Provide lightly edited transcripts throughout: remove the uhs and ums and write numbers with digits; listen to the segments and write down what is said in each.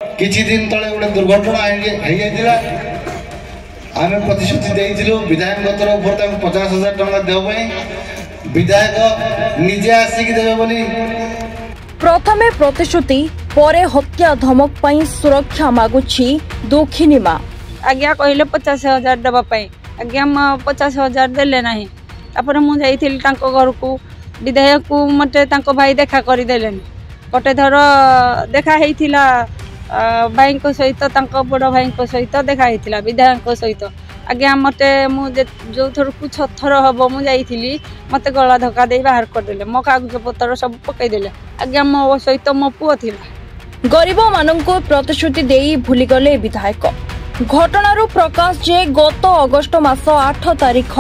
किछि दिन तले गोटे दुर्घटना आम प्रतिश्रुति देइथिलु विधायक तरफ 50,000 टंका देबे विधायक निजे आसिक देबे बोली प्रथमे प्रतिश्रुति परे हत्या धमक पई सुरक्षा मागुछि दुखिनी मां। आज्ञा कहले 50,000 देबा पई आज्ञा 50,000 देले नाही। तापर मु जाइथिल तांको घर को विधायक को मते तांको भाई देखा करि देलेनी। गोटे थर देखा हेइथिला भाई को सहित तांको बड़ भाई को सहित देखा हेइथिला विधायक को सहित। आज्ञा मते मु जो थर को छथर हबो मु जाइथिली मते गला धक्का दे बाहर कर देले। मो कागज पत्र सब पकई देले। आज्ञा मो सहित मो पुओ थिला। गरीब माननको प्रतिश्रुति देई भूली गले विधायक। घटनारू प्रकाश जे गत अगस्ट मास 8 तारिख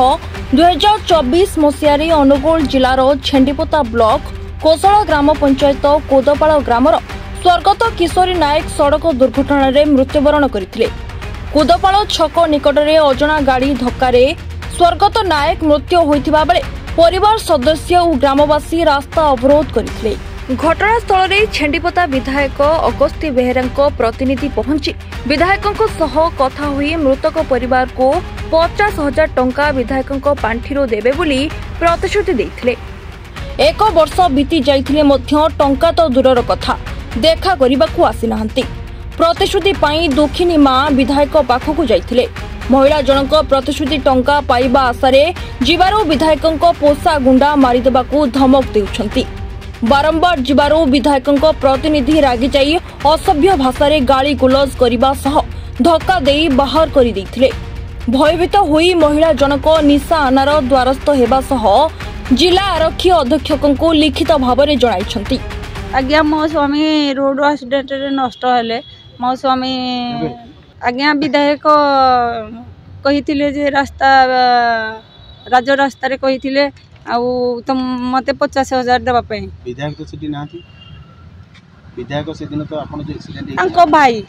2024 मसीह अनुगुल जिलार छेंडीपोता ब्लॉक कोसला ग्राम पंचायत कोदपाड़ ग्रामर स्वर्गत किशोरी नायक सड़क दुर्घटना रे मृत्युवरण करथिले। कोदपाड़ छक निकटरे अजणा गाड़ी धक्कारे स्वर्गत नायक मृत्यु होइथिबा बेले परिवार सदस्य और ग्रामवासी रास्ता अवरोध करथिले। घटनास्थल में छेंडीपोता विधायक अगस्ती बेहेरा प्रतिनिधि पहुंची विधायकों सह कथा हुई मृतक परिवार को 50,000 टंका विधायकों पांठिरो देबे बोली प्रतिश्रुति देइथिले। एक वर्ष बीती जाइथिले मध्य टंका तो दूरर कथा देखा करबाकू आसी नाहंती। प्रतिश्रुति पाई दुखिनी मां विधायक पाखकू जाइथिले। महिला जनक प्रतिश्रुति टंका पाइबा आशारे जीवारो विधायकों पोषा गुंडा मारिदेबाकू धमक देउछंती। बारंबार जीवारो विधायकों प्रतिनिधि रागी जाई असभ्य भाषा गाली गुलज करने सह धक्का देई बाहर कर देइथिले। भयभीत हुई महिला जनक निशा आनार द्वारस्थ हेबा सह जिला आरक्षी अधीक्षकों को लिखित भाव में जणाइछंती। आज्ञा मो स्वामी रोड एक्सीडेंट रे नष्ट हेले। मो स्वामी आज्ञा विधायक कहिथिले जे रास्ता राज रास्ता रे कहिथिले आउ तो मते 50,000 देबा पे विधायक तो सिटी नाथी। विधायक से दिन तो आपण जो एक्सीडेंट तांको भाई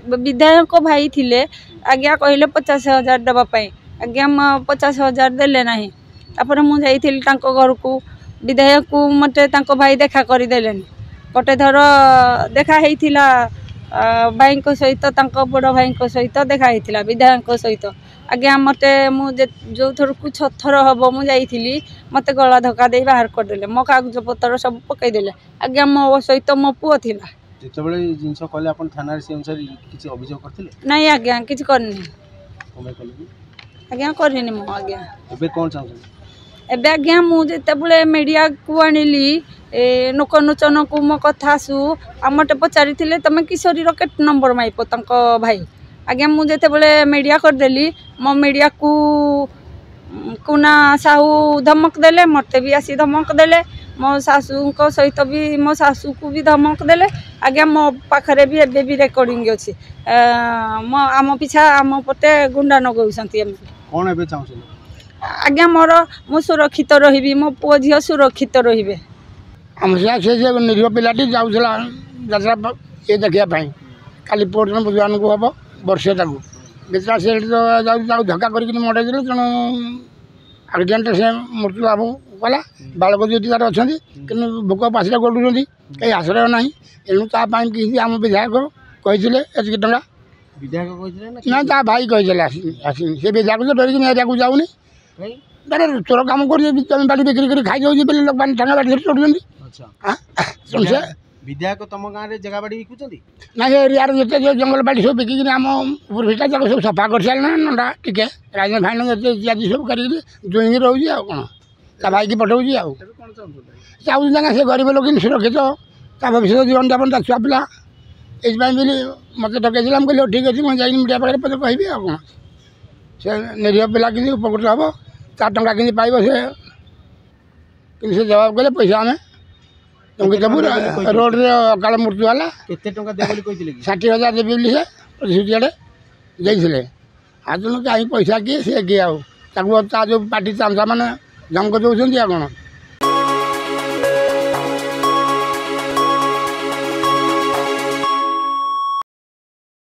विधायक भाई थिले। आज्ञा कहले 50,000 देबा पे आज्ञा 50,000 देले नाही। तापर मु जाइथिल तांको घर को विधायक को मते तांको भाई देखा करि देलेनी। गोटे थर देखा हेइथिला भाई को सहित तांको बड़ भाई को सहित देखा हेइथिला विधायक को सहित। आज्ञा मते मु जो थर को छथर हबो मु जाइथिली मते गला धक्का दे बाहर कर देले। मो कागज पत्र सब पकई देले। आज्ञा मो सहित मो पुओ थिला। जेतबेले जिंस कहले आपण थाना रे से अनुसार किछि अभियोग करथिले? नाही आज्ञा किछि करनी। कोमे कहले आज्ञा करनी मो आज्ञा। एबे कोन चाहू? एबे आज्ञा मु जेतबेले मीडिया को आनिली नोकनुचन को मो कथा सु आमटे पचारि थिले तमे किशोरी रॉकेट नंबर माइपो तांको भाई। आज्ञा मु जेतबेले मीडिया कर देली मो मीडिया को कुना साहू धमक देले मते भी आसी धमक देले। मो सासू को सहित भी मो सासू को भी धमक देले। आज्ञा मो पाखरे भी एबे भी रिकॉर्डिंग अछि। मो आम पिछा आम पटे गुंडा नगौसंती। एम कोन एबे चाहू? आज्ञा मोर मु सुरक्षित रहिबी मो पुओ झियो सुरक्षित रहिबे। हम से निरीह पिलाटी जाऊला यात्रा ये देखिया काली पोर्ट में बुझान को हम वर्षे ताकू बेचारा से जाऊ धक्का करके मड़े देले। तेणु एक्सीडेंट से मृत्यु लाभ कला। बालक जो तार अच्छा कि भोक पासिला गलुंट कहीं आश्रय ना। एणु कि आम विधायक कही एतिक टंका विधायक ना ता भाई कही आसी से विधायक तो डरिक एरिया को जाऊनी चोर कम कर बाड़ी बिक्री कर खाई जाऊँगी लोक मैंने ठंगा बाड़ी चढ़ुंट। अच्छा विधायक तुम गाँव में जगह बाड़ी बिकुचंती ना एरियार जिते जो जंगल बाड़ी सब बिकिक आम भिटा जाक सब सफा कर सारे नंदा टिके राजन फाइन इत्यादि सब कर जुईंग रोचे आ कौन ता भाई की पठाऊँगी चाहूँ जगह से गरीब लोक सुरक्षित ता भविष्य जीवन जापन ता छुआ पिला ये मत डकई कहली ठीक अच्छे मुझे जाइए मीडिया पाखे पहले कहि कौन से निरीह पिला कि उपकृत हम 4 टंका कि पाइब से जवाब कले पैसा आम तुमको देवु रोड रे अकाल मृत्यु है 60,000 देवी बोली से प्रतिश्रुति आड़े जाइए आज कहीं पैसा किए सी किए आउ जो पार्टी चामचा मैंने जमक दौरान कौन